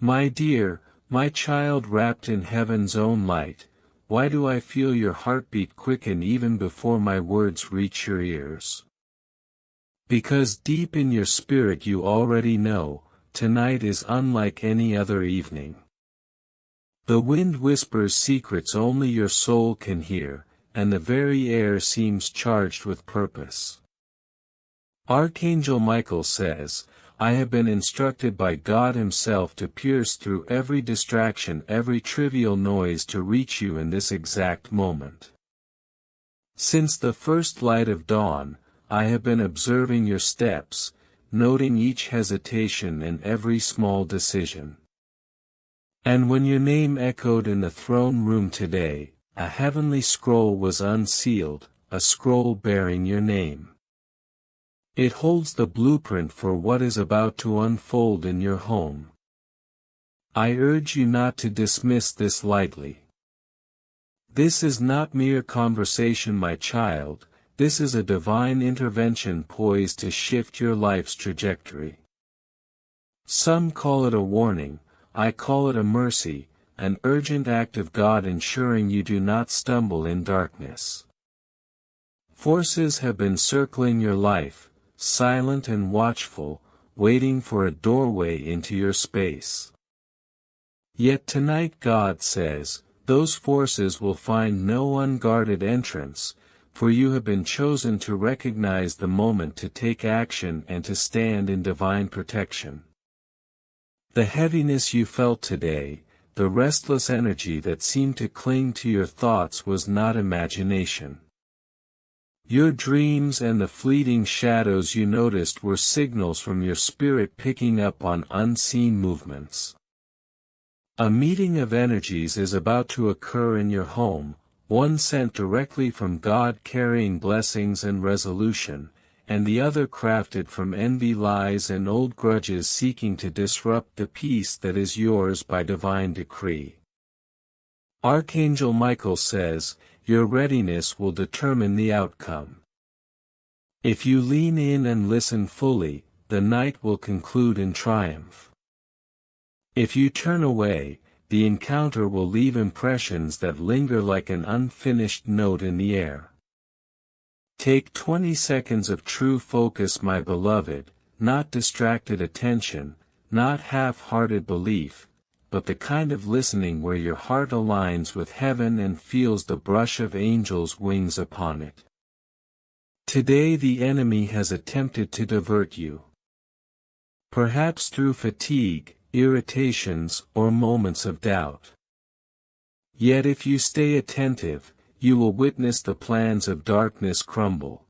My dear, my child wrapped in heaven's own light, why do I feel your heartbeat quicken even before my words reach your ears? Because deep in your spirit you already know, tonight is unlike any other evening. The wind whispers secrets only your soul can hear, and the very air seems charged with purpose. Archangel Michael says, I have been instructed by God Himself to pierce through every distraction, every trivial noise to reach you in this exact moment. Since the first light of dawn, I have been observing your steps, noting each hesitation and every small decision. And when your name echoed in the throne room today, a heavenly scroll was unsealed, a scroll bearing your name. It holds the blueprint for what is about to unfold in your home. I urge you not to dismiss this lightly. This is not mere conversation, my child, this is a divine intervention poised to shift your life's trajectory. Some call it a warning, I call it a mercy, an urgent act of God ensuring you do not stumble in darkness. Forces have been circling your life, silent and watchful, waiting for a doorway into your space. Yet tonight God says, those forces will find no unguarded entrance, for you have been chosen to recognize the moment to take action and to stand in divine protection. The heaviness you felt today, the restless energy that seemed to cling to your thoughts was not imagination. Your dreams and the fleeting shadows you noticed were signals from your spirit picking up on unseen movements. A meeting of energies is about to occur in your home, one sent directly from God carrying blessings and resolution, and the other crafted from envy, lies and old grudges seeking to disrupt the peace that is yours by divine decree. Archangel Michael says, your readiness will determine the outcome. If you lean in and listen fully, the night will conclude in triumph. If you turn away, the encounter will leave impressions that linger like an unfinished note in the air. Take 20 seconds of true focus, my beloved, not distracted attention, not half-hearted belief, but the kind of listening where your heart aligns with heaven and feels the brush of angels' wings upon it. Today the enemy has attempted to divert you. Perhaps through fatigue, irritations, or moments of doubt. Yet if you stay attentive, you will witness the plans of darkness crumble.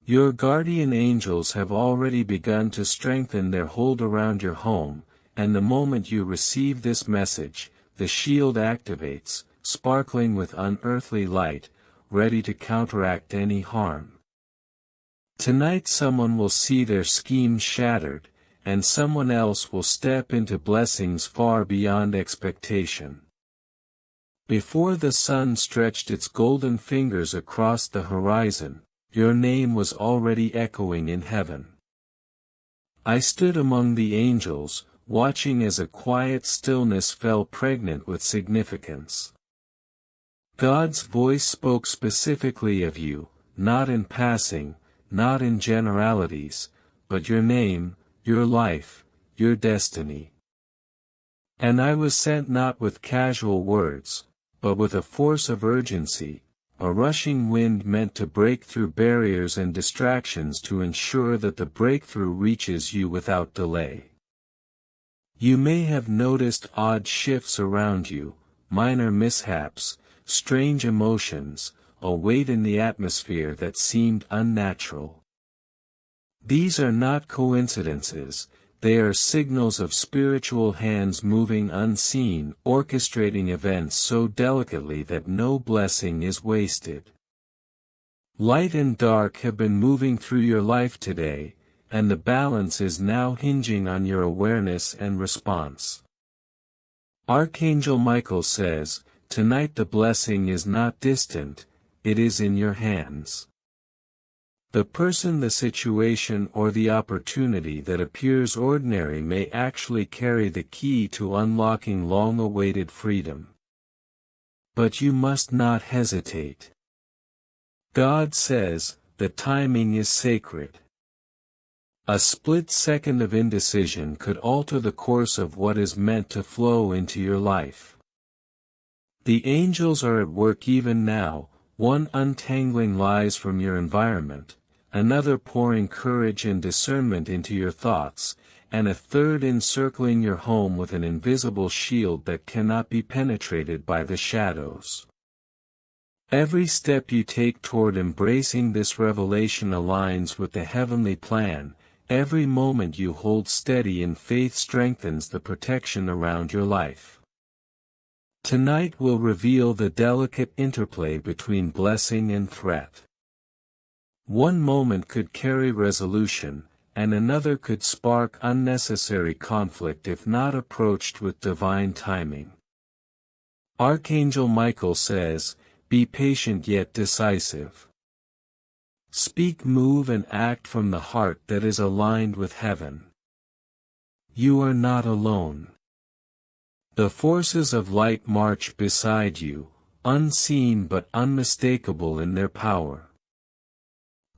Your guardian angels have already begun to strengthen their hold around your home, and the moment you receive this message, the shield activates, sparkling with unearthly light, ready to counteract any harm. Tonight someone will see their schemes shattered, and someone else will step into blessings far beyond expectation. Before the sun stretched its golden fingers across the horizon, your name was already echoing in heaven. I stood among the angels, watching as a quiet stillness fell pregnant with significance. God's voice spoke specifically of you, not in passing, not in generalities, but your name, your life, your destiny. And I was sent not with casual words, but with a force of urgency, a rushing wind meant to break through barriers and distractions to ensure that the breakthrough reaches you without delay. You may have noticed odd shifts around you, minor mishaps, strange emotions, a weight in the atmosphere that seemed unnatural. These are not coincidences, they are signals of spiritual hands moving unseen, orchestrating events so delicately that no blessing is wasted. Light and dark have been moving through your life today, and the balance is now hinging on your awareness and response. Archangel Michael says, tonight the blessing is not distant, it is in your hands. The person, the situation, or the opportunity that appears ordinary may actually carry the key to unlocking long-awaited freedom. But you must not hesitate. God says, the timing is sacred. A split second of indecision could alter the course of what is meant to flow into your life. The angels are at work even now, one untangling lies from your environment, another pouring courage and discernment into your thoughts, and a third encircling your home with an invisible shield that cannot be penetrated by the shadows. Every step you take toward embracing this revelation aligns with the heavenly plan. Every moment you hold steady in faith strengthens the protection around your life. Tonight will reveal the delicate interplay between blessing and threat. One moment could carry resolution, and another could spark unnecessary conflict if not approached with divine timing. Archangel Michael says, "Be patient yet decisive." Speak, move, and act from the heart that is aligned with heaven. You are not alone. The forces of light march beside you, unseen but unmistakable in their power.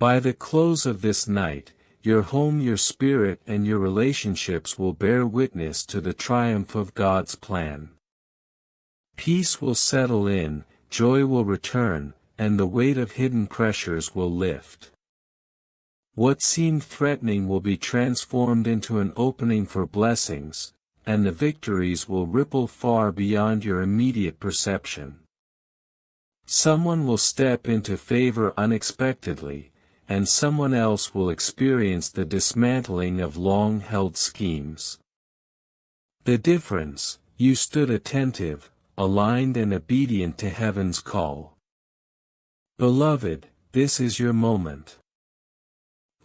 By the close of this night, your home, your spirit, and your relationships will bear witness to the triumph of God's plan. Peace will settle in, joy will return, and the weight of hidden pressures will lift. What seemed threatening will be transformed into an opening for blessings, and the victories will ripple far beyond your immediate perception. Someone will step into favor unexpectedly, and someone else will experience the dismantling of long-held schemes. The difference: you stood attentive, aligned, and obedient to heaven's call. Beloved, this is your moment.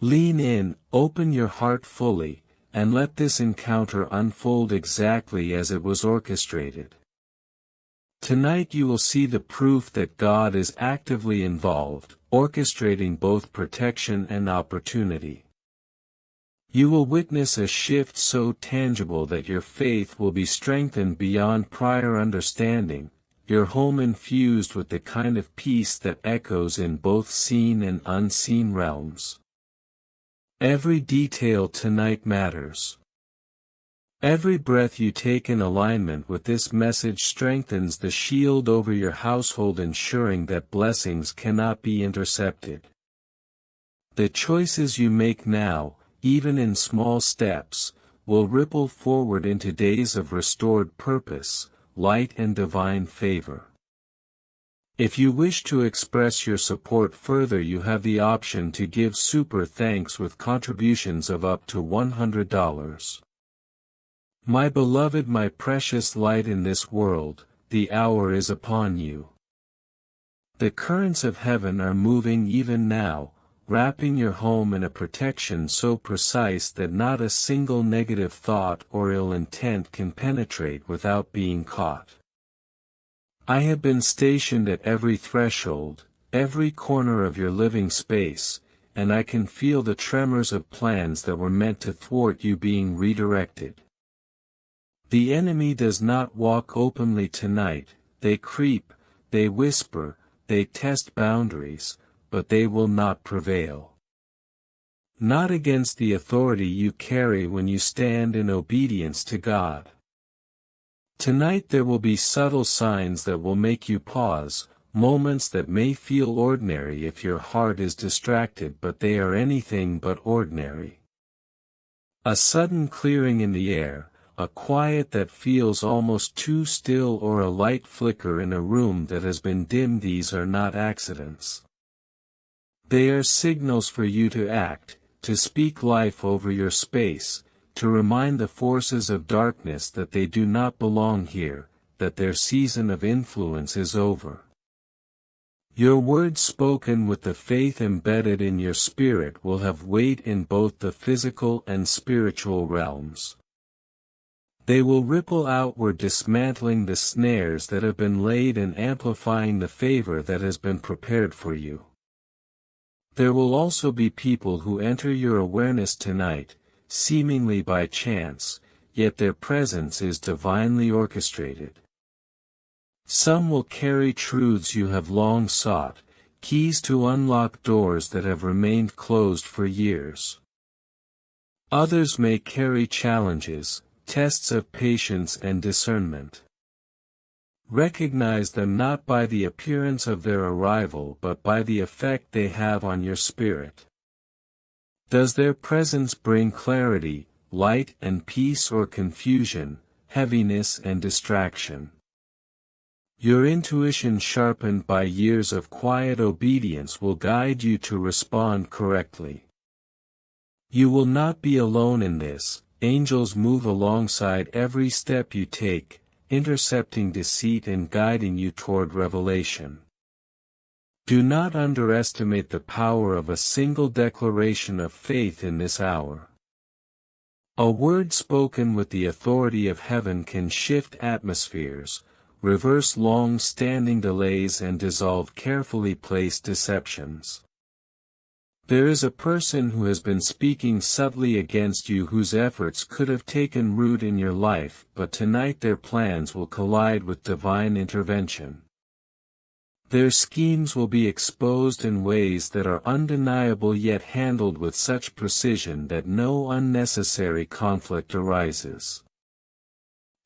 Lean in, open your heart fully, and let this encounter unfold exactly as it was orchestrated. Tonight you will see the proof that God is actively involved, orchestrating both protection and opportunity. You will witness a shift so tangible that your faith will be strengthened beyond prior understanding, your home infused with the kind of peace that echoes in both seen and unseen realms. Every detail tonight matters. Every breath you take in alignment with this message strengthens the shield over your household, ensuring that blessings cannot be intercepted. The choices you make now, even in small steps, will ripple forward into days of restored purpose, light, and divine favor. If you wish to express your support further, you have the option to give super thanks with contributions of up to $100. My beloved, my precious light in this world, the hour is upon you. The currents of heaven are moving even now, wrapping your home in a protection so precise that not a single negative thought or ill intent can penetrate without being caught. I have been stationed at every threshold, every corner of your living space, and I can feel the tremors of plans that were meant to thwart you being redirected. The enemy does not walk openly tonight. They creep, they whisper, they test boundaries, but they will not prevail. Not against the authority you carry when you stand in obedience to God. Tonight there will be subtle signs that will make you pause, moments that may feel ordinary if your heart is distracted, but they are anything but ordinary. A sudden clearing in the air, a quiet that feels almost too still, or a light flicker in a room that has been dim. These are not accidents. They are signals for you to act, to speak life over your space, to remind the forces of darkness that they do not belong here, that their season of influence is over. Your words spoken with the faith embedded in your spirit will have weight in both the physical and spiritual realms. They will ripple outward, dismantling the snares that have been laid and amplifying the favor that has been prepared for you. There will also be people who enter your awareness tonight, seemingly by chance, yet their presence is divinely orchestrated. Some will carry truths you have long sought, keys to unlock doors that have remained closed for years. Others may carry challenges, tests of patience and discernment. Recognize them not by the appearance of their arrival but by the effect they have on your spirit. Does their presence bring clarity, light and peace, or confusion, heaviness and distraction? Your intuition, sharpened by years of quiet obedience, will guide you to respond correctly. You will not be alone in this. Angels move alongside every step you take, intercepting deceit and guiding you toward revelation. Do not underestimate the power of a single declaration of faith in this hour. A word spoken with the authority of heaven can shift atmospheres, reverse long-standing delays and dissolve carefully placed deceptions. There is a person who has been speaking subtly against you whose efforts could have taken root in your life, but tonight their plans will collide with divine intervention. Their schemes will be exposed in ways that are undeniable yet handled with such precision that no unnecessary conflict arises.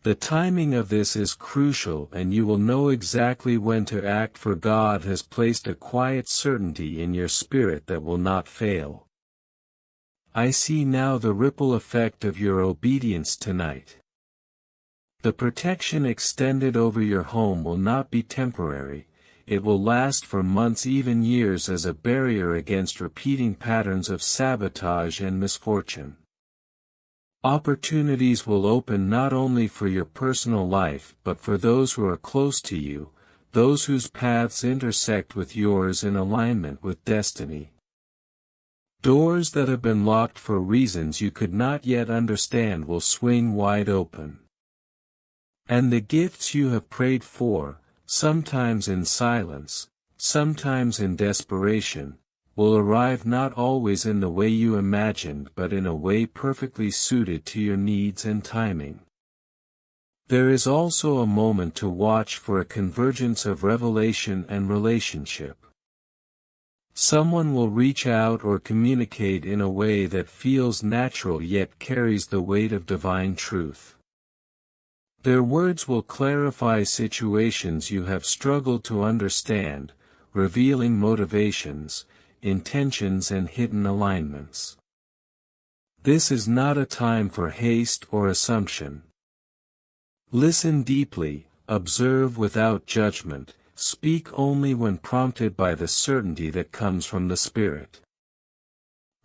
The timing of this is crucial, and you will know exactly when to act, for God has placed a quiet certainty in your spirit that will not fail. I see now the ripple effect of your obedience tonight. The protection extended over your home will not be temporary. It will last for months, even years, as a barrier against repeating patterns of sabotage and misfortune. Opportunities will open not only for your personal life but for those who are close to you, those whose paths intersect with yours in alignment with destiny. Doors that have been locked for reasons you could not yet understand will swing wide open. And the gifts you have prayed for, sometimes in silence, sometimes in desperation, will arrive not always in the way you imagined but in a way perfectly suited to your needs and timing. There is also a moment to watch for a convergence of revelation and relationship. Someone will reach out or communicate in a way that feels natural yet carries the weight of divine truth. Their words will clarify situations you have struggled to understand, revealing motivations, intentions and hidden alignments. This is not a time for haste or assumption. Listen deeply, observe without judgment, speak only when prompted by the certainty that comes from the Spirit.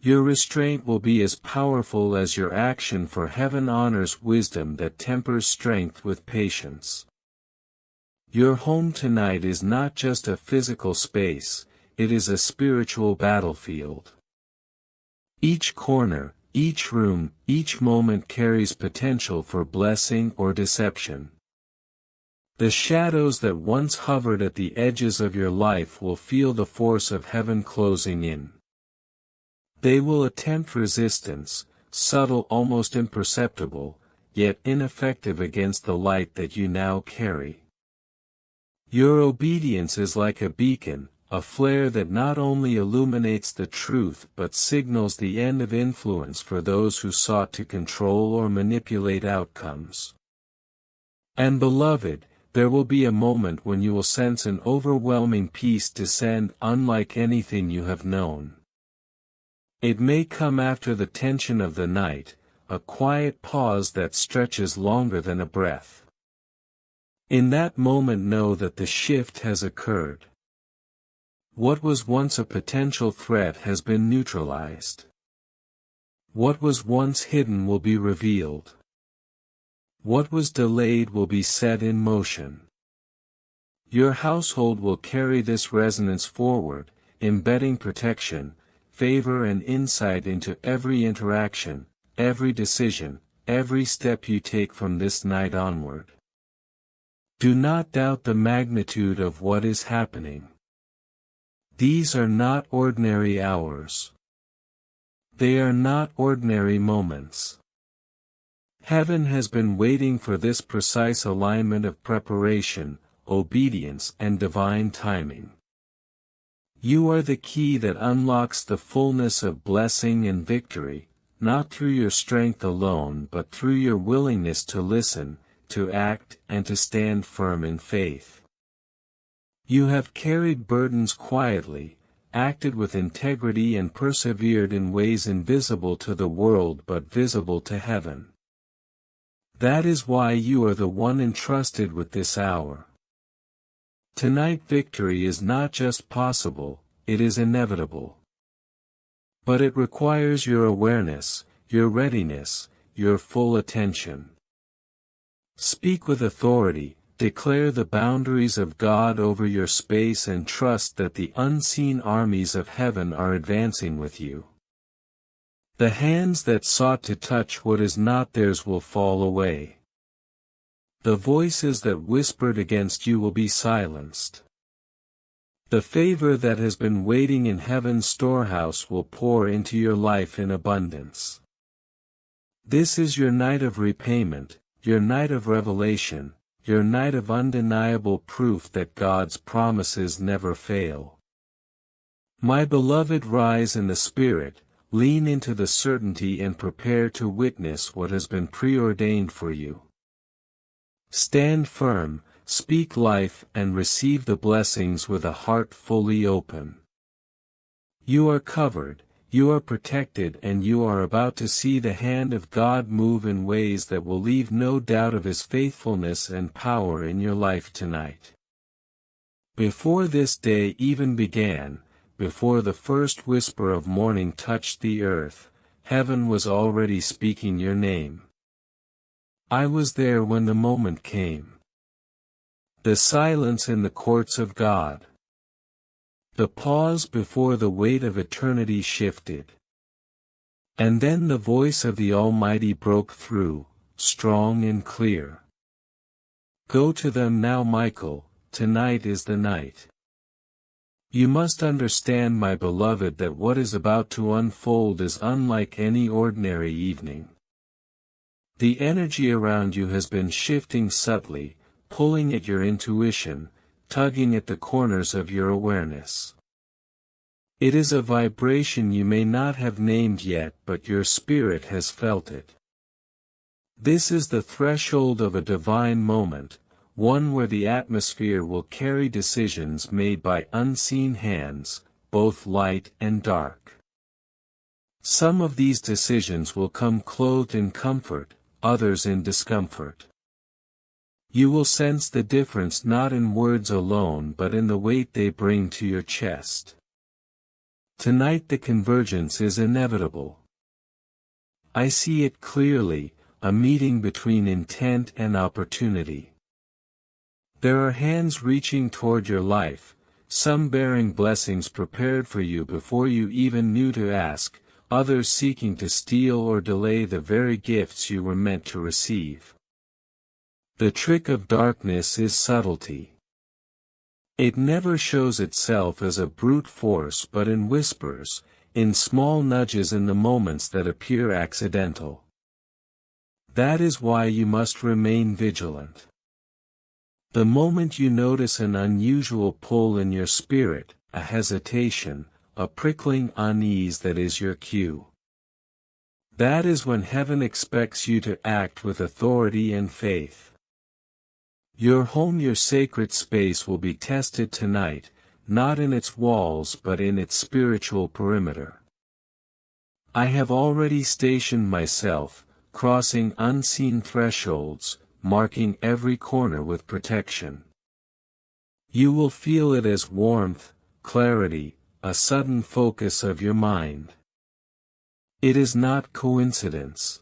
Your restraint will be as powerful as your action, for heaven honors wisdom that tempers strength with patience. Your home tonight is not just a physical space, it is a spiritual battlefield. Each corner, each room, each moment carries potential for blessing or deception. The shadows that once hovered at the edges of your life will feel the force of heaven closing in. They will attempt resistance, subtle, almost imperceptible, yet ineffective against the light that you now carry. Your obedience is like a beacon, a flare that not only illuminates the truth but signals the end of influence for those who sought to control or manipulate outcomes. And beloved, there will be a moment when you will sense an overwhelming peace descend unlike anything you have known. It may come after the tension of the night, a quiet pause that stretches longer than a breath. In that moment, know that the shift has occurred. What was once a potential threat has been neutralized. What was once hidden will be revealed. What was delayed will be set in motion. Your household will carry this resonance forward, embedding protection, favor and insight into every interaction, every decision, every step you take from this night onward. Do not doubt the magnitude of what is happening. These are not ordinary hours. They are not ordinary moments. Heaven has been waiting for this precise alignment of preparation, obedience and divine timing. You are the key that unlocks the fullness of blessing and victory, not through your strength alone but through your willingness to listen, to act and to stand firm in faith. You have carried burdens quietly, acted with integrity and persevered in ways invisible to the world but visible to heaven. That is why you are the one entrusted with this hour. Tonight victory is not just possible, it is inevitable. But it requires your awareness, your readiness, your full attention. Speak with authority, declare the boundaries of God over your space and trust that the unseen armies of heaven are advancing with you. The hands that sought to touch what is not theirs will fall away. The voices that whispered against you will be silenced. The favor that has been waiting in heaven's storehouse will pour into your life in abundance. This is your night of repayment, your night of revelation, your night of undeniable proof that God's promises never fail. My beloved, rise in the Spirit, lean into the certainty and prepare to witness what has been preordained for you. Stand firm, speak life and receive the blessings with a heart fully open. You are covered, you are protected and you are about to see the hand of God move in ways that will leave no doubt of His faithfulness and power in your life tonight. Before this day even began, before the first whisper of morning touched the earth, heaven was already speaking your name. I was there when the moment came. The silence in the courts of God. The pause before the weight of eternity shifted. And then the voice of the Almighty broke through, strong and clear. Go to them now, Michael, tonight is the night. You must understand, my beloved, that what is about to unfold is unlike any ordinary evening. The energy around you has been shifting subtly, pulling at your intuition, tugging at the corners of your awareness. It is a vibration you may not have named yet, but your spirit has felt it. This is the threshold of a divine moment, one where the atmosphere will carry decisions made by unseen hands, both light and dark. Some of these decisions will come clothed in comfort, others in discomfort. You will sense the difference not in words alone but in the weight they bring to your chest. Tonight the convergence is inevitable. I see it clearly, a meeting between intent and opportunity. There are hands reaching toward your life, some bearing blessings prepared for you before you even knew to ask, others seeking to steal or delay the very gifts you were meant to receive. The trick of darkness is subtlety. It never shows itself as a brute force but in whispers, in small nudges, in the moments that appear accidental. That is why you must remain vigilant. The moment you notice an unusual pull in your spirit, a hesitation, a prickling unease, that is your cue. That is when heaven expects you to act with authority and faith. Your home, your sacred space, will be tested tonight, not in its walls but in its spiritual perimeter. I have already stationed myself, crossing unseen thresholds, marking every corner with protection. You will feel it as warmth, clarity, a sudden focus of your mind. It is not coincidence.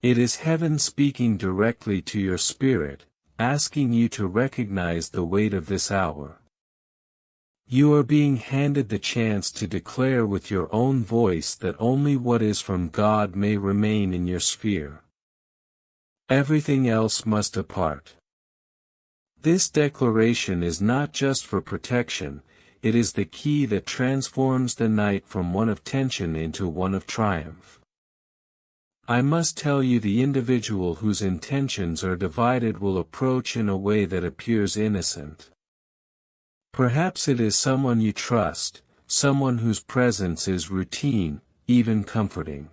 It is heaven speaking directly to your spirit, asking you to recognize the weight of this hour. You are being handed the chance to declare with your own voice that only what is from God may remain in your sphere. Everything else must depart. This declaration is not just for protection, it is the key that transforms the night from one of tension into one of triumph. I must tell you, the individual whose intentions are divided will approach in a way that appears innocent. Perhaps it is someone you trust, someone whose presence is routine, even comforting.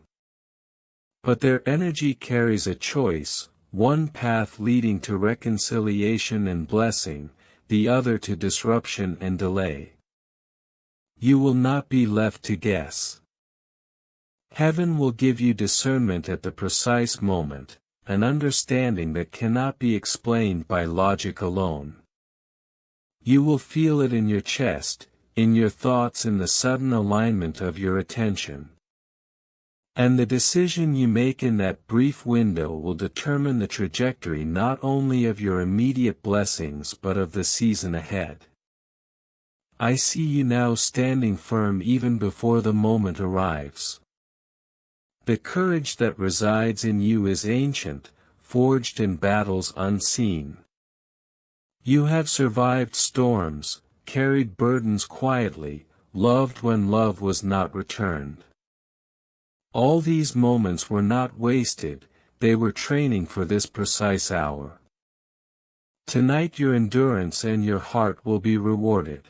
But their energy carries a choice, one path leading to reconciliation and blessing, the other to disruption and delay. You will not be left to guess. Heaven will give you discernment at the precise moment, an understanding that cannot be explained by logic alone. You will feel it in your chest, in your thoughts, in the sudden alignment of your attention. And the decision you make in that brief window will determine the trajectory not only of your immediate blessings but of the season ahead. I see you now standing firm even before the moment arrives. The courage that resides in you is ancient, forged in battles unseen. You have survived storms, carried burdens quietly, loved when love was not returned. All these moments were not wasted, they were training for this precise hour. Tonight your endurance and your heart will be rewarded.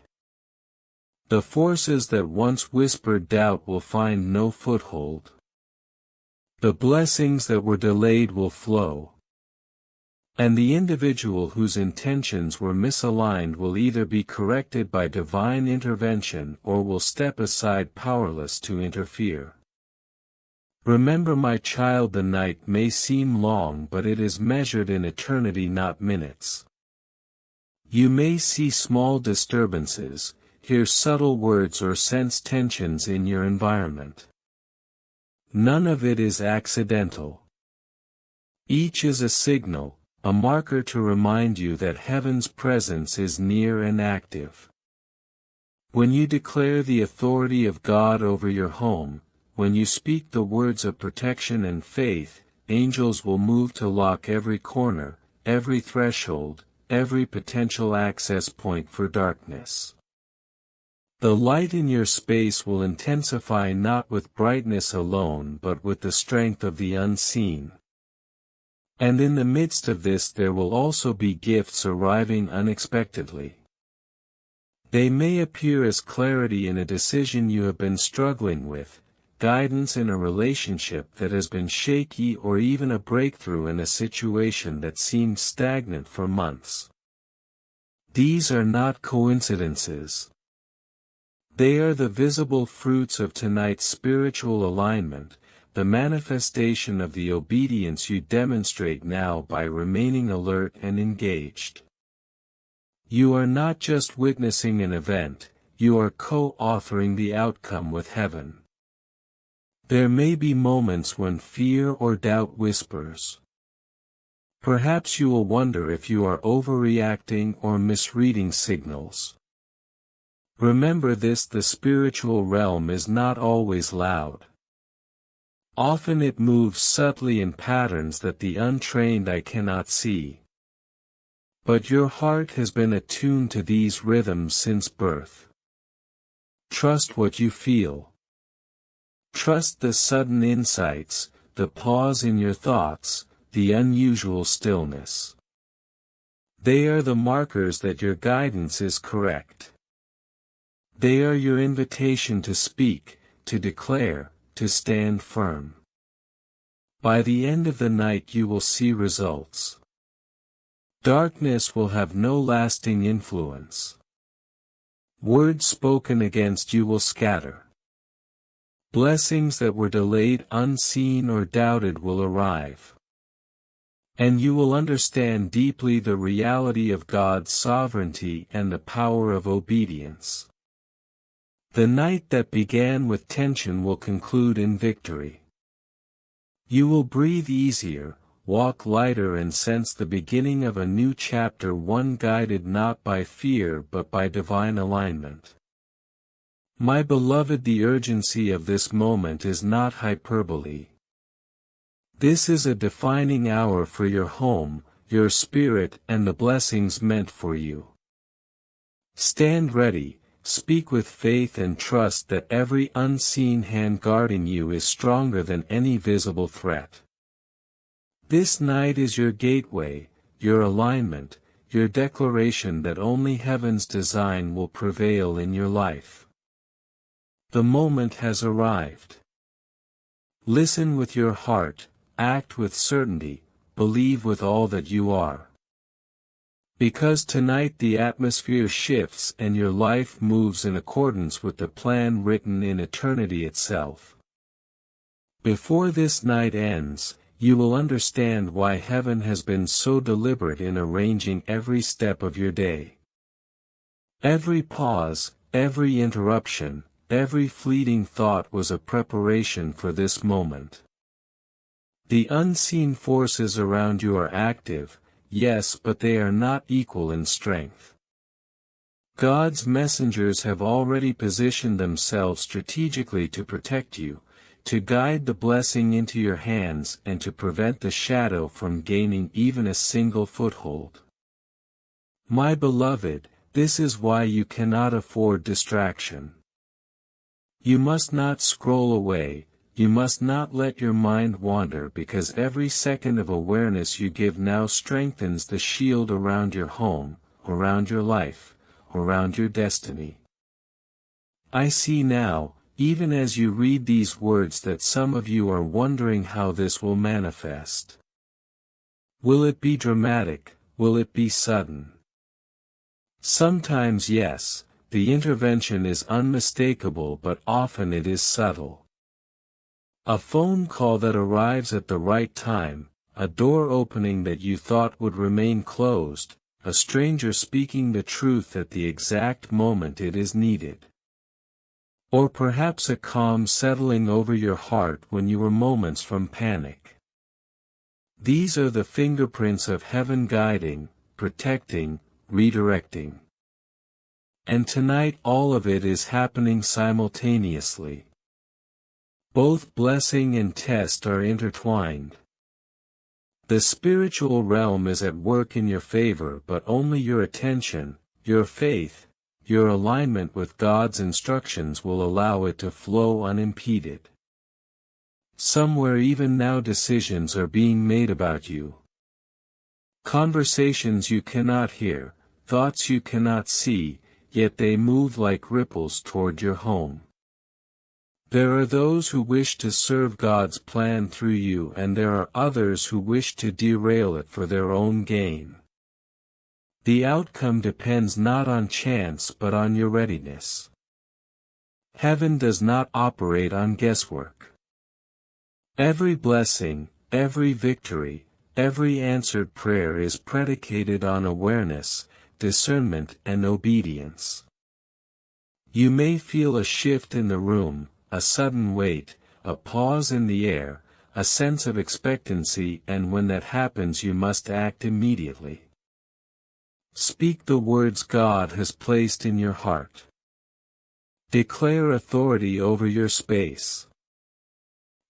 The forces that once whispered doubt will find no foothold. The blessings that were delayed will flow. And the individual whose intentions were misaligned will either be corrected by divine intervention or will step aside powerless to interfere. Remember, my child, the night may seem long, but it is measured in eternity, not minutes. You may see small disturbances, hear subtle words or sense tensions in your environment. None of it is accidental. Each is a signal, a marker to remind you that heaven's presence is near and active. When you declare the authority of God over your home, when you speak the words of protection and faith, angels will move to lock every corner, every threshold, every potential access point for darkness. The light in your space will intensify not with brightness alone but with the strength of the unseen. And in the midst of this there will also be gifts arriving unexpectedly. They may appear as clarity in a decision you have been struggling with, guidance in a relationship that has been shaky, or even a breakthrough in a situation that seemed stagnant for months. These are not coincidences. They are the visible fruits of tonight's spiritual alignment, the manifestation of the obedience you demonstrate now by remaining alert and engaged. You are not just witnessing an event, you are co-authoring the outcome with heaven. There may be moments when fear or doubt whispers. Perhaps you will wonder if you are overreacting or misreading signals. Remember this: the spiritual realm is not always loud. Often it moves subtly in patterns that the untrained eye cannot see. But your heart has been attuned to these rhythms since birth. Trust what you feel. Trust the sudden insights, the pause in your thoughts, the unusual stillness. They are the markers that your guidance is correct. They are your invitation to speak, to declare, to stand firm. By the end of the night you will see results. Darkness will have no lasting influence. Words spoken against you will scatter. Blessings that were delayed, unseen, or doubted will arrive. And you will understand deeply the reality of God's sovereignty and the power of obedience. The night that began with tension will conclude in victory. You will breathe easier, walk lighter, and sense the beginning of a new chapter, one guided not by fear but by divine alignment. My beloved, the urgency of this moment is not hyperbole. This is a defining hour for your home, your spirit, and the blessings meant for you. Stand ready, speak with faith and trust that every unseen hand guarding you is stronger than any visible threat. This night is your gateway, your alignment, your declaration that only heaven's design will prevail in your life. The moment has arrived. Listen with your heart, act with certainty, believe with all that you are. Because tonight the atmosphere shifts and your life moves in accordance with the plan written in eternity itself. Before this night ends, you will understand why heaven has been so deliberate in arranging every step of your day. Every pause, every interruption, every fleeting thought was a preparation for this moment. The unseen forces around you are active, yes, but they are not equal in strength. God's messengers have already positioned themselves strategically to protect you, to guide the blessing into your hands and to prevent the shadow from gaining even a single foothold. My beloved, this is why you cannot afford distraction. You must not scroll away, you must not let your mind wander, because every second of awareness you give now strengthens the shield around your home, around your life, around your destiny. I see now, even as you read these words, that some of you are wondering how this will manifest. Will it be dramatic? Will it be sudden? Sometimes yes, the intervention is unmistakable, but often it is subtle. A phone call that arrives at the right time, a door opening that you thought would remain closed, a stranger speaking the truth at the exact moment it is needed. Or perhaps a calm settling over your heart when you were moments from panic. These are the fingerprints of heaven guiding, protecting, redirecting. And tonight all of it is happening simultaneously. Both blessing and test are intertwined. The spiritual realm is at work in your favor, but only your attention, your faith, your alignment with God's instructions will allow it to flow unimpeded. Somewhere even now decisions are being made about you. Conversations you cannot hear, thoughts you cannot see, yet they move like ripples toward your home. There are those who wish to serve God's plan through you, and there are others who wish to derail it for their own gain. The outcome depends not on chance but on your readiness. Heaven does not operate on guesswork. Every blessing, every victory, every answered prayer is predicated on awareness, discernment, and obedience. You may feel a shift in the room, a sudden weight, a pause in the air, a sense of expectancy, and when that happens you must act immediately. Speak the words God has placed in your heart. Declare authority over your space.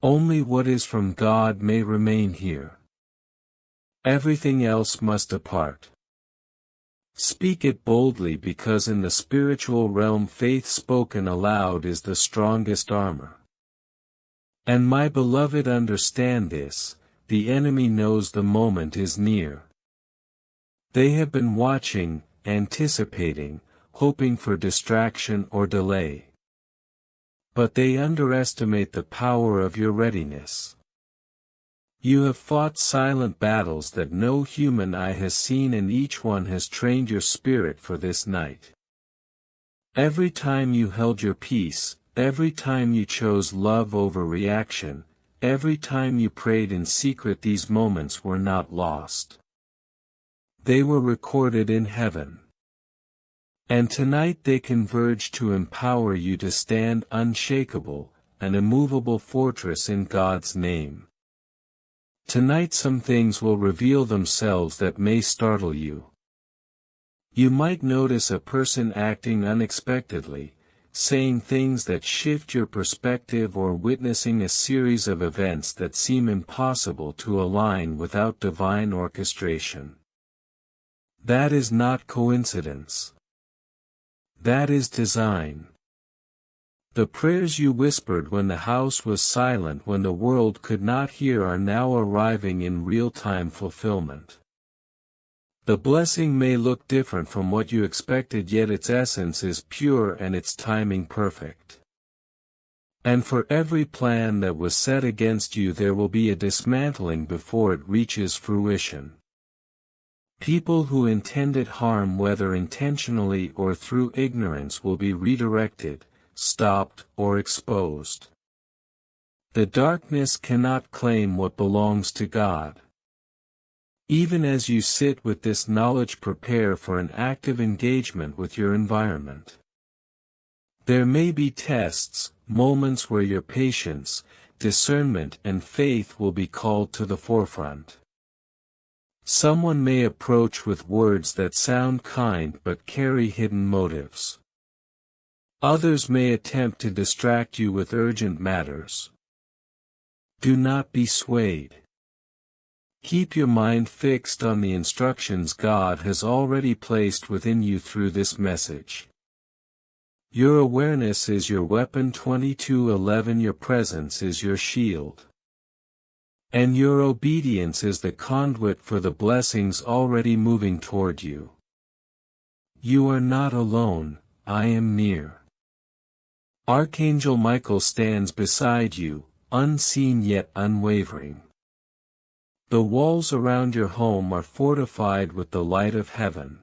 Only what is from God may remain here. Everything else must depart. Speak it boldly, because in the spiritual realm faith spoken aloud is the strongest armor. And my beloved, understand this, the enemy knows the moment is near. They have been watching, anticipating, hoping for distraction or delay. But they underestimate the power of your readiness. You have fought silent battles that no human eye has seen, and each one has trained your spirit for this night. Every time you held your peace, every time you chose love over reaction, every time you prayed in secret, these moments were not lost. They were recorded in heaven. And tonight they converge to empower you to stand unshakable, an immovable fortress in God's name. Tonight some things will reveal themselves that may startle you. You might notice a person acting unexpectedly, saying things that shift your perspective, or witnessing a series of events that seem impossible to align without divine orchestration. That is not coincidence. That is design. The prayers you whispered when the house was silent, when the world could not hear, are now arriving in real-time fulfillment. The blessing may look different from what you expected, yet its essence is pure and its timing perfect. And for every plan that was set against you, there will be a dismantling before it reaches fruition. People who intended harm, whether intentionally or through ignorance, will be redirected, stopped, or exposed. The darkness cannot claim what belongs to God. Even as you sit with this knowledge, prepare for an active engagement with your environment. There may be tests, moments where your patience, discernment, and faith will be called to the forefront. Someone may approach with words that sound kind but carry hidden motives. Others may attempt to distract you with urgent matters. Do not be swayed. Keep your mind fixed on the instructions God has already placed within you through this message. Your awareness is your weapon. 22:11. Your presence is your shield. And your obedience is the conduit for the blessings already moving toward you. You are not alone, I am near. Archangel Michael stands beside you, unseen yet unwavering. The walls around your home are fortified with the light of heaven.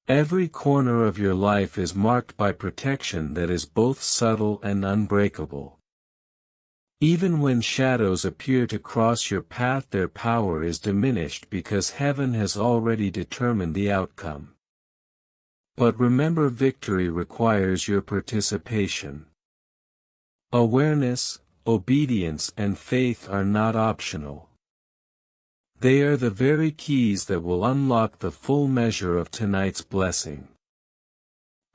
Every corner of your life is marked by protection that is both subtle and unbreakable. Even when shadows appear to cross your path, their power is diminished because heaven has already determined the outcome. But remember, victory requires your participation. Awareness, obedience, and faith are not optional. They are the very keys that will unlock the full measure of tonight's blessing.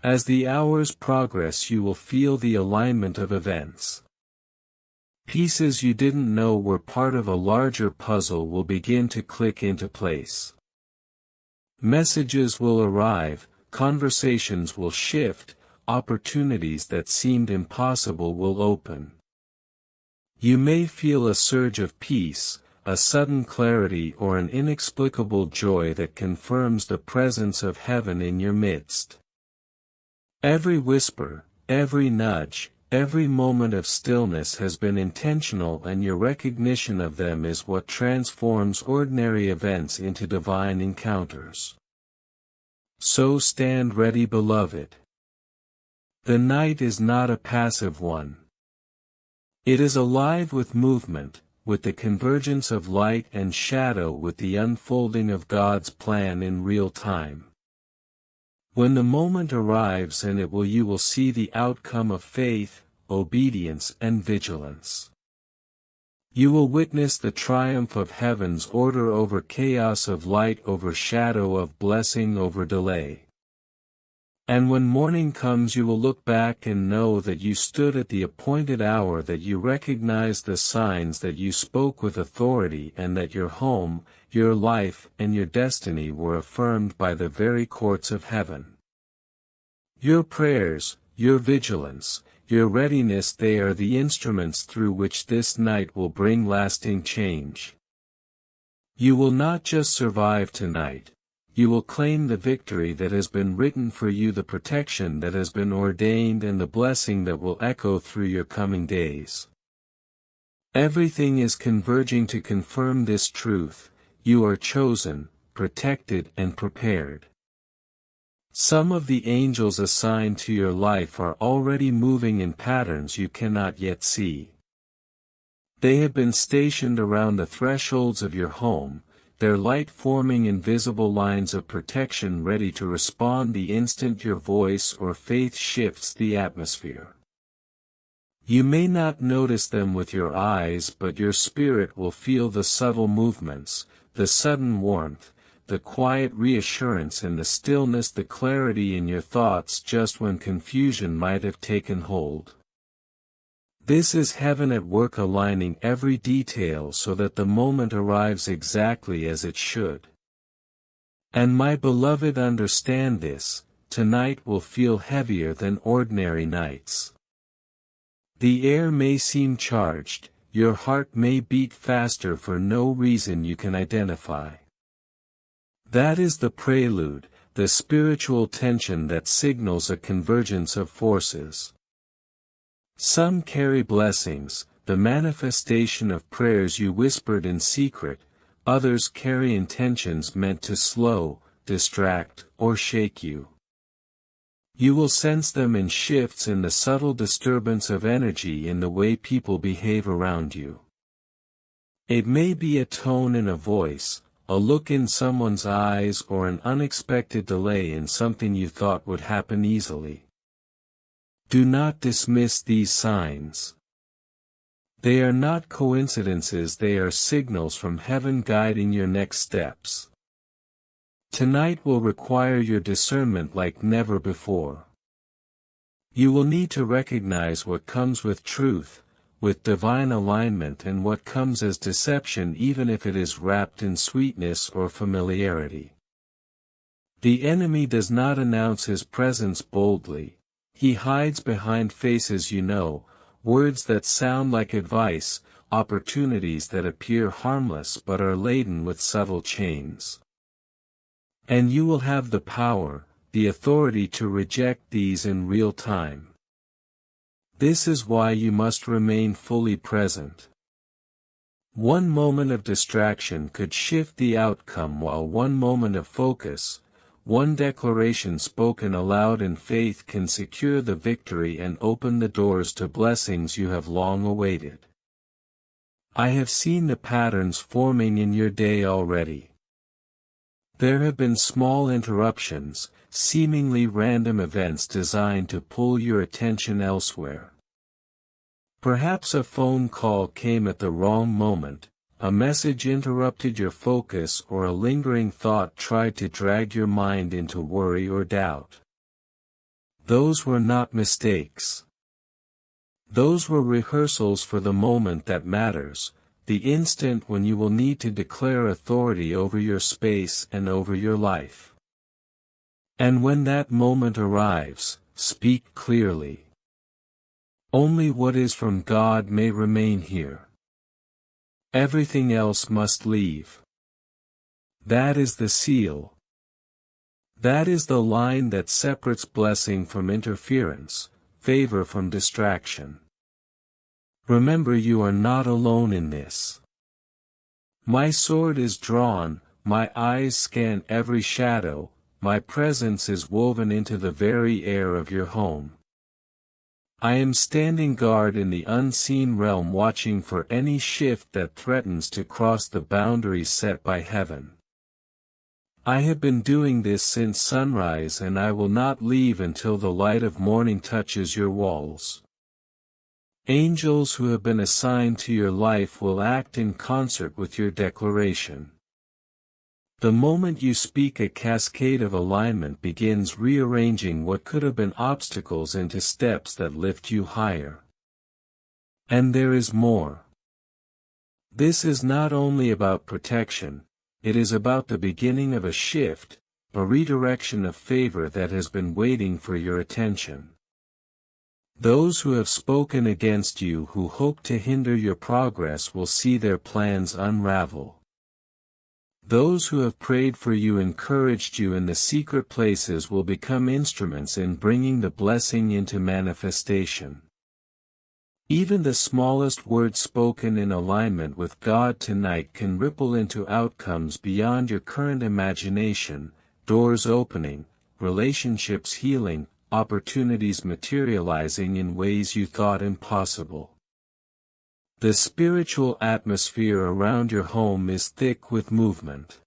As the hours progress, you will feel the alignment of events. Pieces you didn't know were part of a larger puzzle will begin to click into place. Messages will arrive, conversations will shift, opportunities that seemed impossible will open. You may feel a surge of peace, a sudden clarity, or an inexplicable joy that confirms the presence of heaven in your midst. Every whisper, every nudge, every moment of stillness has been intentional, and your recognition of them is what transforms ordinary events into divine encounters. So stand ready, beloved. The night is not a passive one. It is alive with movement, with the convergence of light and shadow, with the unfolding of God's plan in real time. When the moment arrives, and it will, you will see the outcome of faith, obedience, and vigilance. You will witness the triumph of heaven's order over chaos, of light over shadow, of blessing over delay. And when morning comes, you will look back and know that you stood at the appointed hour, that you recognized the signs, that you spoke with authority, and that your home, your life, and your destiny were affirmed by the very courts of heaven. Your prayers, your vigilance, your readiness, they are the instruments through which this night will bring lasting change. You will not just survive tonight. You will claim the victory that has been written for you, the protection that has been ordained, and the blessing that will echo through your coming days. Everything is converging to confirm this truth: you are chosen, protected, and prepared. Some of the angels assigned to your life are already moving in patterns you cannot yet see. They have been stationed around the thresholds of your home, their light forming invisible lines of protection, ready to respond the instant your voice or faith shifts the atmosphere. You may not notice them with your eyes, but your spirit will feel the subtle movements, the sudden warmth, the quiet reassurance, and the stillness, the clarity in your thoughts just when confusion might have taken hold. This is heaven at work, aligning every detail so that the moment arrives exactly as it should. And my beloved, understand this: tonight will feel heavier than ordinary nights. The air may seem charged, your heart may beat faster for no reason you can identify. That is the prelude, the spiritual tension that signals a convergence of forces. Some carry blessings, the manifestation of prayers you whispered in secret, others carry intentions meant to slow, distract, or shake you. You will sense them in shifts in the subtle disturbance of energy in the way people behave around you. It may be a tone in a voice, a look in someone's eyes, or an unexpected delay in something you thought would happen easily. Do not dismiss these signs. They are not coincidences, they are signals from heaven guiding your next steps. Tonight will require your discernment like never before. You will need to recognize what comes with truth, with divine alignment, and what comes as deception, even if it is wrapped in sweetness or familiarity. The enemy does not announce his presence boldly. He hides behind faces you know, words that sound like advice, opportunities that appear harmless but are laden with subtle chains. And you will have the power, the authority to reject these in real time. This is why you must remain fully present. One moment of distraction could shift the outcome, while one moment of focus, one declaration spoken aloud in faith, can secure the victory and open the doors to blessings you have long awaited. I have seen the patterns forming in your day already. There have been small interruptions, seemingly random events designed to pull your attention elsewhere. Perhaps a phone call came at the wrong moment, a message interrupted your focus, or a lingering thought tried to drag your mind into worry or doubt. Those were not mistakes. Those were rehearsals for the moment that matters, the instant when you will need to declare authority over your space and over your life. And when that moment arrives, speak clearly. Only what is from God may remain here. Everything else must leave. That is the seal. That is the line that separates blessing from interference, favor from distraction. Remember, you are not alone in this. My sword is drawn, my eyes scan every shadow, my presence is woven into the very air of your home. I am standing guard in the unseen realm, watching for any shift that threatens to cross the boundaries set by heaven. I have been doing this since sunrise, and I will not leave until the light of morning touches your walls. Angels who have been assigned to your life will act in concert with your declaration. The moment you speak, a cascade of alignment begins, rearranging what could have been obstacles into steps that lift you higher. And there is more. This is not only about protection, it is about the beginning of a shift, a redirection of favor that has been waiting for your attention. Those who have spoken against you, who hope to hinder your progress, will see their plans unravel. Those who have prayed for you, encouraged you in the secret places, will become instruments in bringing the blessing into manifestation. Even the smallest word spoken in alignment with God tonight can ripple into outcomes beyond your current imagination, doors opening, relationships healing, opportunities materializing in ways you thought impossible. The spiritual atmosphere around your home is thick with movement.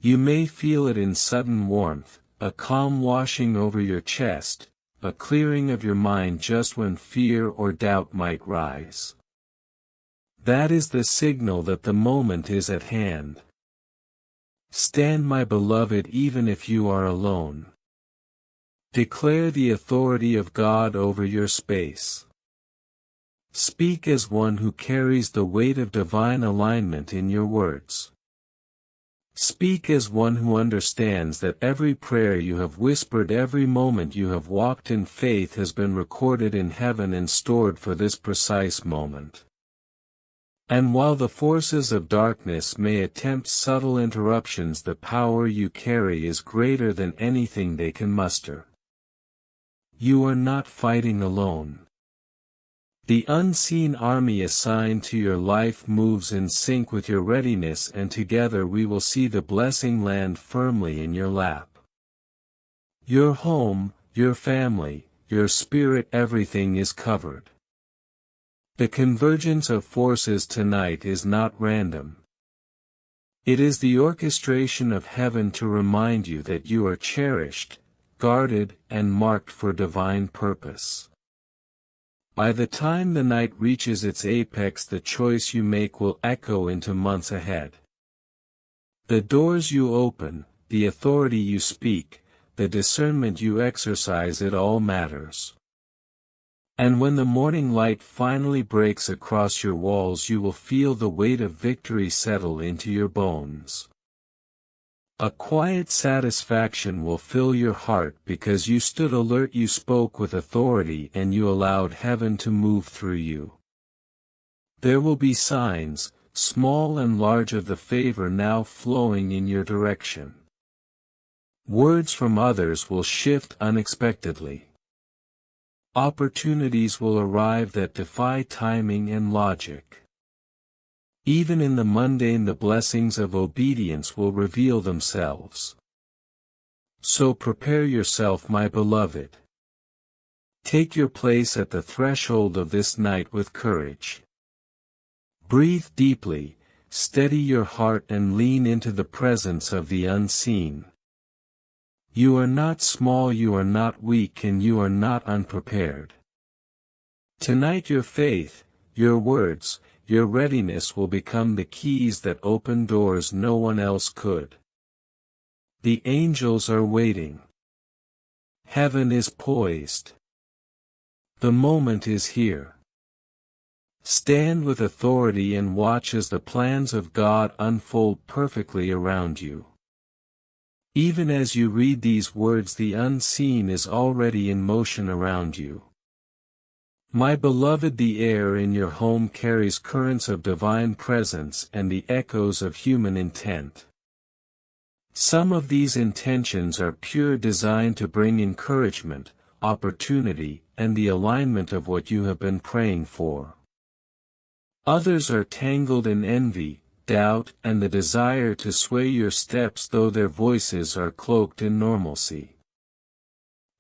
You may feel it in sudden warmth, a calm washing over your chest, a clearing of your mind just when fear or doubt might rise. That is the signal that the moment is at hand. Stand, my beloved, even if you are alone. Declare the authority of God over your space. Speak as one who carries the weight of divine alignment in your words. Speak as one who understands that every prayer you have whispered, every moment you have walked in faith has been recorded in heaven and stored for this precise moment. And while the forces of darkness may attempt subtle interruptions, the power you carry is greater than anything they can muster. You are not fighting alone. The unseen army assigned to your life moves in sync with your readiness, and together we will see the blessing land firmly in your lap. Your home, your family, your spirit, everything is covered. The convergence of forces tonight is not random. It is the orchestration of heaven to remind you that you are cherished, guarded, and marked for divine purpose. By the time the night reaches its apex, the choice you make will echo into months ahead. The doors you open, the authority you speak, the discernment you exercise, it all matters. And when the morning light finally breaks across your walls, you will feel the weight of victory settle into your bones. A quiet satisfaction will fill your heart because you stood alert, you spoke with authority, and you allowed heaven to move through you. There will be signs, small and large, of the favor now flowing in your direction. Words from others will shift unexpectedly. Opportunities will arrive that defy timing and logic. Even in the mundane, the blessings of obedience will reveal themselves. So prepare yourself, my beloved. Take your place at the threshold of this night with courage. Breathe deeply, steady your heart, and lean into the presence of the unseen. You are not small, you are not weak, and you are not unprepared. Tonight your faith, your words, your readiness will become the keys that open doors no one else could. The angels are waiting. Heaven is poised. The moment is here. Stand with authority and watch as the plans of God unfold perfectly around you. Even as you read these words, the unseen is already in motion around you. My beloved, the air in your home carries currents of divine presence and the echoes of human intent. Some of these intentions are pure, designed to bring encouragement, opportunity, and the alignment of what you have been praying for. Others are tangled in envy, doubt, and the desire to sway your steps, though their voices are cloaked in normalcy.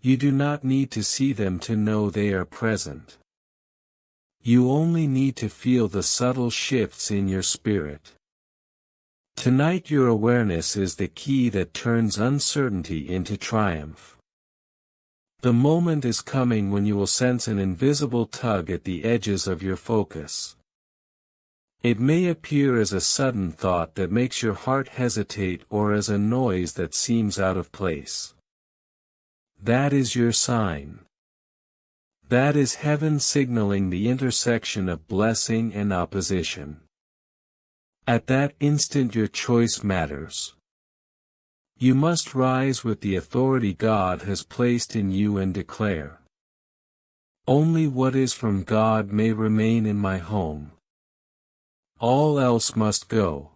You do not need to see them to know they are present. You only need to feel the subtle shifts in your spirit. Tonight your awareness is the key that turns uncertainty into triumph. The moment is coming when you will sense an invisible tug at the edges of your focus. It may appear as a sudden thought that makes your heart hesitate, or as a noise that seems out of place. That is your sign. That is heaven signaling the intersection of blessing and opposition. At that instant your choice matters. You must rise with the authority God has placed in you and declare, "Only what is from God may remain in my home. All else must go."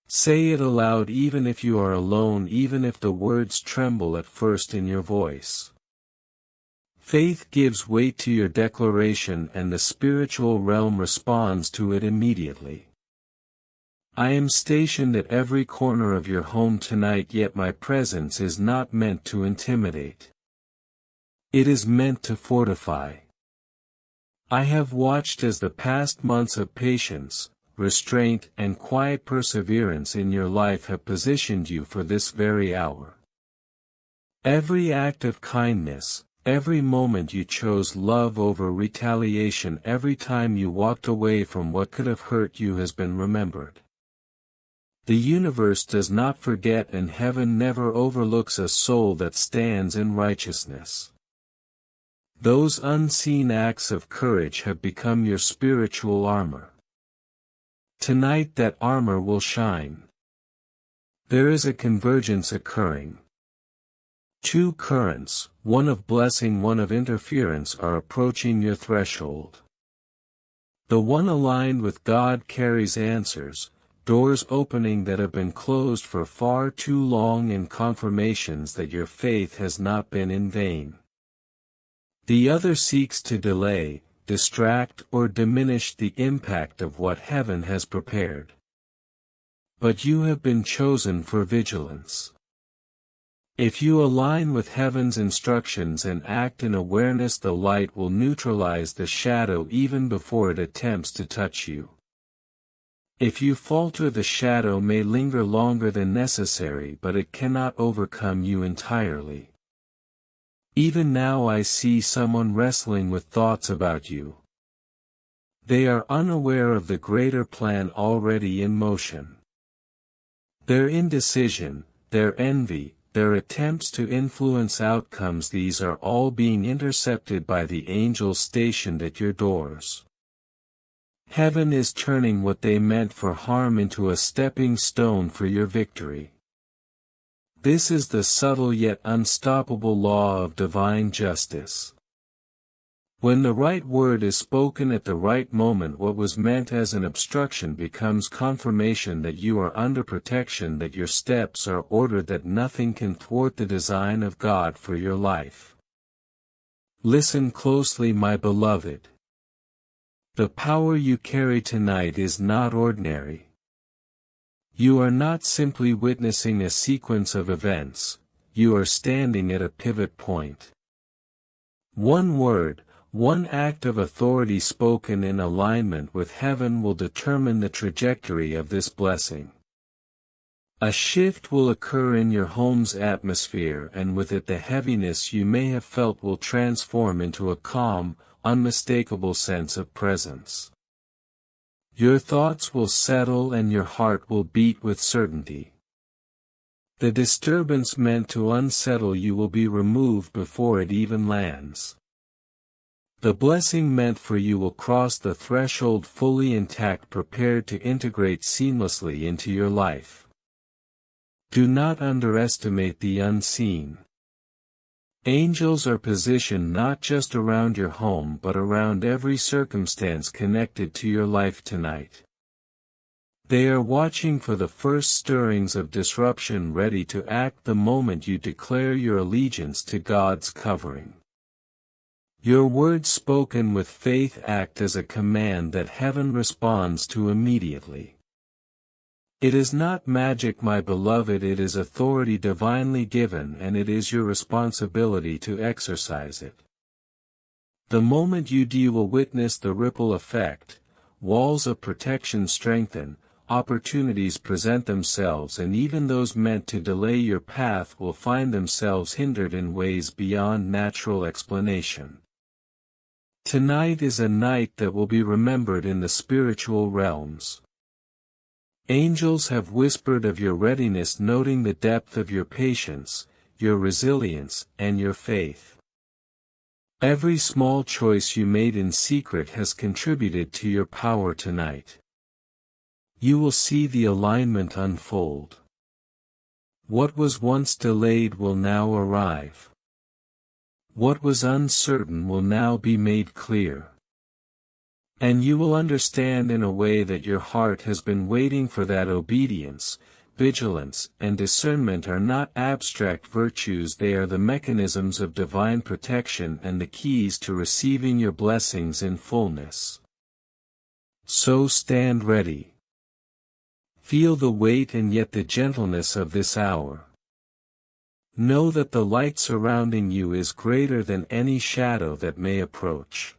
Say it aloud, even if you are alone, even if the words tremble at first in your voice. Faith gives weight to your declaration, and the spiritual realm responds to it immediately. I am stationed at every corner of your home tonight, yet my presence is not meant to intimidate. It is meant to fortify. I have watched as the past months of patience, restraint, and quiet perseverance in your life have positioned you for this very hour. Every act of kindness, every moment you chose love over retaliation, every time you walked away from what could have hurt you has been remembered. The universe does not forget, and heaven never overlooks a soul that stands in righteousness. Those unseen acts of courage have become your spiritual armor. Tonight that armor will shine. There is a convergence occurring. Two currents, one of blessing, one of interference, are approaching your threshold. The one aligned with God carries answers, doors opening that have been closed for far too long, and confirmations that your faith has not been in vain. The other seeks to delay, distract, or diminish the impact of what heaven has prepared. But you have been chosen for vigilance. If you align with heaven's instructions and act in awareness, the light will neutralize the shadow even before it attempts to touch you. If you falter, the shadow may linger longer than necessary, but it cannot overcome you entirely. Even now I see someone wrestling with thoughts about you. They are unaware of the greater plan already in motion. Their indecision, their envy, their attempts to influence outcomes, these are all being intercepted by the angels stationed at your doors. Heaven is turning what they meant for harm into a stepping stone for your victory. This is the subtle yet unstoppable law of divine justice. When the right word is spoken at the right moment, what was meant as an obstruction becomes confirmation that you are under protection, that your steps are ordered, that nothing can thwart the design of God for your life. Listen closely, my beloved. The power you carry tonight is not ordinary. You are not simply witnessing a sequence of events, you are standing at a pivot point. One word, one act of authority spoken in alignment with heaven will determine the trajectory of this blessing. A shift will occur in your home's atmosphere, and with it the heaviness you may have felt will transform into a calm, unmistakable sense of presence. Your thoughts will settle and your heart will beat with certainty. The disturbance meant to unsettle you will be removed before it even lands. The blessing meant for you will cross the threshold fully intact, prepared to integrate seamlessly into your life. Do not underestimate the unseen. Angels are positioned not just around your home but around every circumstance connected to your life tonight. They are watching for the first stirrings of disruption, ready to act the moment you declare your allegiance to God's covering. Your words spoken with faith act as a command that heaven responds to immediately. It is not magic, my beloved, it is authority divinely given, and it is your responsibility to exercise it. The moment you do, you will witness the ripple effect. Walls of protection strengthen, opportunities present themselves, and even those meant to delay your path will find themselves hindered in ways beyond natural explanation. Tonight is a night that will be remembered in the spiritual realms. Angels have whispered of your readiness, noting the depth of your patience, your resilience, and your faith. Every small choice you made in secret has contributed to your power tonight. You will see the alignment unfold. What was once delayed will now arrive. What was uncertain will now be made clear. And you will understand in a way that your heart has been waiting for, that obedience, vigilance, and discernment are not abstract virtues, they are the mechanisms of divine protection and the keys to receiving your blessings in fullness. So stand ready. Feel the weight and yet the gentleness of this hour. Know that the light surrounding you is greater than any shadow that may approach.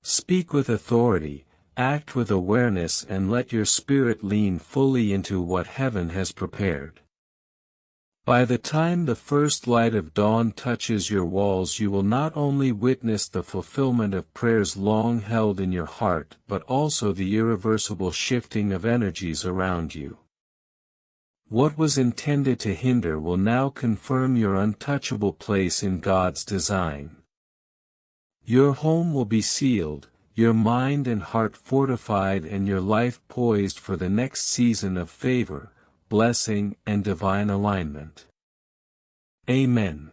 Speak with authority, act with awareness, and let your spirit lean fully into what heaven has prepared. By the time the first light of dawn touches your walls, you will not only witness the fulfillment of prayers long held in your heart, but also the irreversible shifting of energies around you. What was intended to hinder will now confirm your untouchable place in God's design. Your home will be sealed, your mind and heart fortified, and your life poised for the next season of favor, blessing and divine alignment. Amen.